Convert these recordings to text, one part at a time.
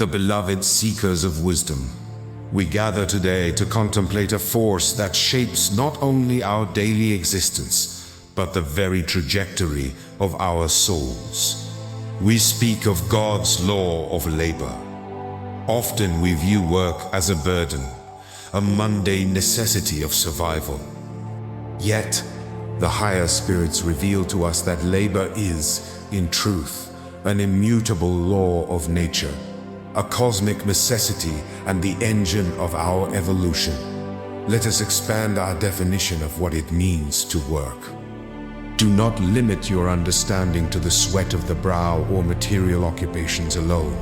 the beloved seekers of wisdom. We gather today to contemplate a force that shapes not only our daily existence, but the very trajectory of our souls. We speak of God's law of labor. Often we view work as a burden, a mundane necessity of survival. Yet, the higher spirits reveal to us that labor is, in truth, an immutable law of nature, a cosmic necessity and the engine of our evolution. Let us expand our definition of what it means to work. Do not limit your understanding to the sweat of the brow or material occupations alone.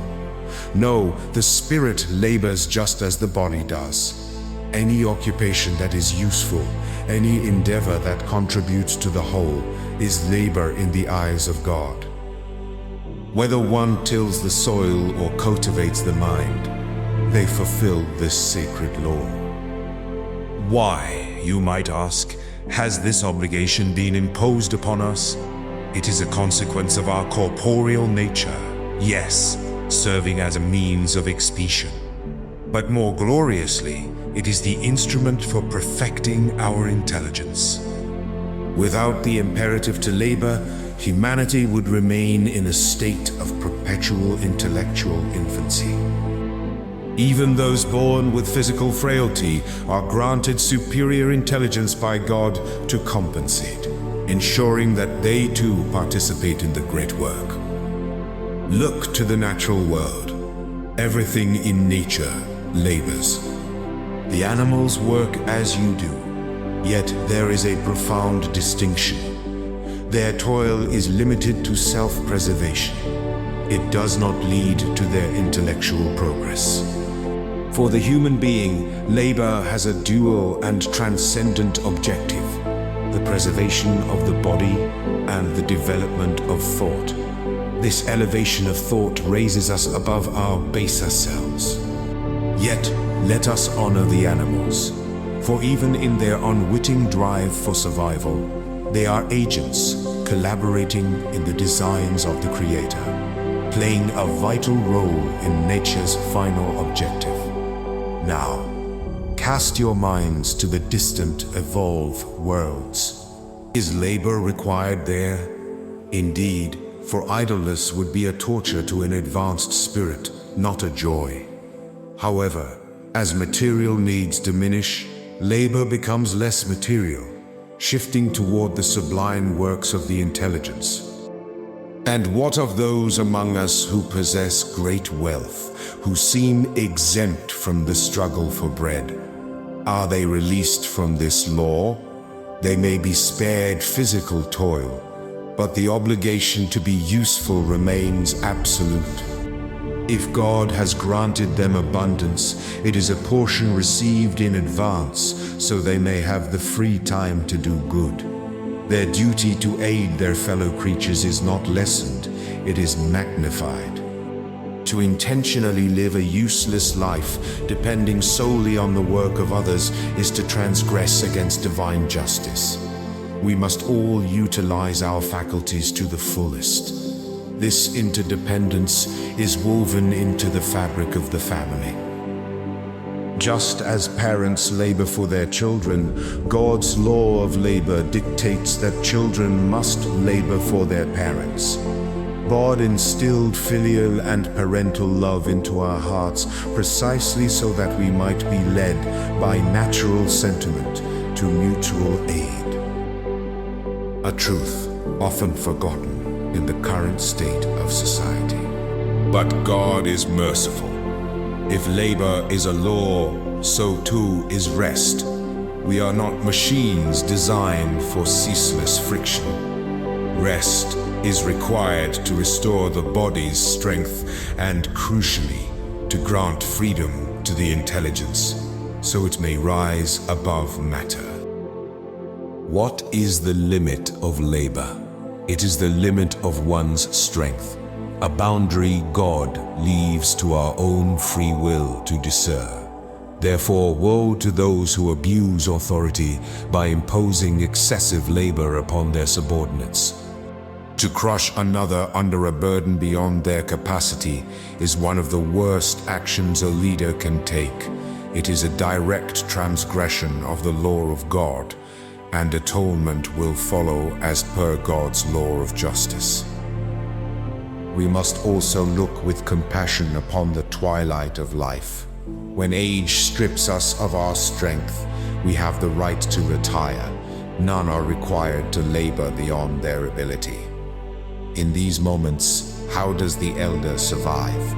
No, the spirit labors just as the body does. Any occupation that is useful, any endeavor that contributes to the whole, is labor in the eyes of God. Whether one tills the soil or cultivates the mind, they fulfill this sacred law. Why, you might ask, has this obligation been imposed upon us? It is a consequence of our corporeal nature, yes, serving as a means of expiation. But more gloriously, it is the instrument for perfecting our intelligence. Without the imperative to labor, humanity would remain in a state of perpetual intellectual infancy. Even those born with physical frailty are granted superior intelligence by God to compensate, ensuring that they too participate in the great work. Look to the natural world. Everything in nature labors. The animals work as you do, yet there is a profound distinction. Their toil is limited to self-preservation. It does not lead to their intellectual progress. For the human being, labor has a dual and transcendent objective: the preservation of the body and the development of thought. This elevation of thought raises us above our baser selves. Yet, let us honor the animals, for even in their unwitting drive for survival, they are agents collaborating in the designs of the Creator, playing a vital role in nature's final objective. Now, cast your minds to the distant evolved worlds. Is labor required there? Indeed, for idleness would be a torture to an advanced spirit, not a joy. However, as material needs diminish, labor becomes less material, shifting toward the sublime works of the intelligence. And what of those among us who possess great wealth, who seem exempt from the struggle for bread? Are they released from this law? They may be spared physical toil, but the obligation to be useful remains absolute. If God has granted them abundance, it is a portion received in advance, so they may have the free time to do good. Their duty to aid their fellow creatures is not lessened, it is magnified. To intentionally live a useless life, depending solely on the work of others, is to transgress against divine justice. We must all utilize our faculties to the fullest. This interdependence is woven into the fabric of the family. Just as parents labor for their children, God's law of labor dictates that children must labor for their parents. God instilled filial and parental love into our hearts precisely so that we might be led by natural sentiment to mutual aid. A truth often forgotten in the current state of society. But God is merciful. If labor is a law, so too is rest. We are not machines designed for ceaseless friction. Rest is required to restore the body's strength and, crucially, to grant freedom to the intelligence, so it may rise above matter. What is the limit of labor? It is the limit of one's strength, a boundary God leaves to our own free will to discern. Therefore, woe to those who abuse authority by imposing excessive labor upon their subordinates. To crush another under a burden beyond their capacity is one of the worst actions a leader can take. It is a direct transgression of the law of God, and atonement will follow as per God's law of justice. We must also look with compassion upon the twilight of life. When age strips us of our strength, we have the right to retire. None are required to labor beyond their ability. In these moments, how does the elder survive?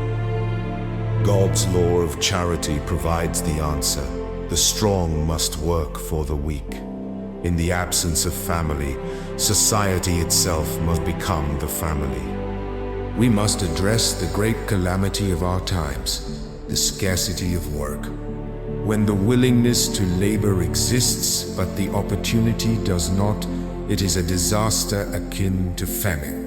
God's law of charity provides the answer. The strong must work for the weak. In the absence of family, society itself must become the family. We must address the great calamity of our times, the scarcity of work. When the willingness to labor exists, but the opportunity does not, it is a disaster akin to famine.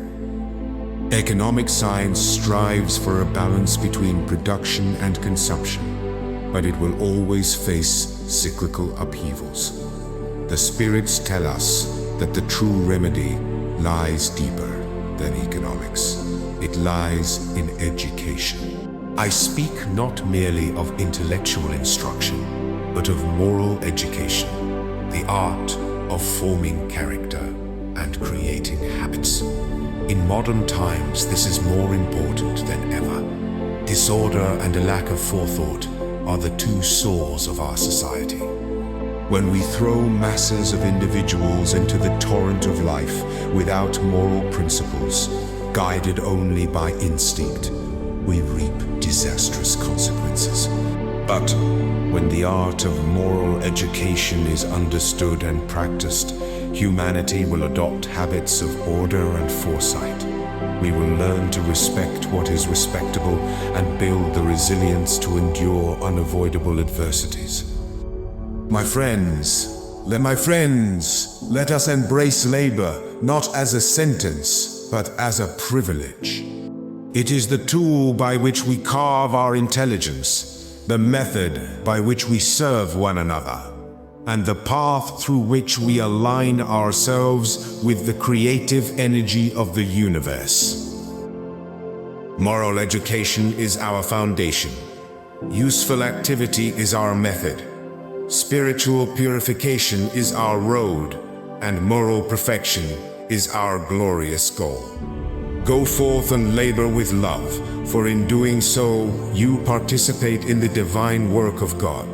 Economic science strives for a balance between production and consumption, but it will always face cyclical upheavals. The spirits tell us that the true remedy lies deeper than economics. It lies in education. I speak not merely of intellectual instruction, but of moral education, the art of forming character and creating habits. In modern times, this is more important than ever. Disorder and a lack of forethought are the two sores of our society. When we throw masses of individuals into the torrent of life without moral principles, guided only by instinct, we reap disastrous consequences. But when the art of moral education is understood and practiced, humanity will adopt habits of order and foresight. We will learn to respect what is respectable and build the resilience to endure unavoidable adversities. My friends, let us embrace labor not as a sentence, but as a privilege. It is the tool by which we carve our intelligence, the method by which we serve one another, and the path through which we align ourselves with the creative energy of the universe. Moral education is our foundation. Useful activity is our method. Spiritual purification is our road, and moral perfection is our glorious goal. Go forth and labor with love, for in doing so, you participate in the divine work of God.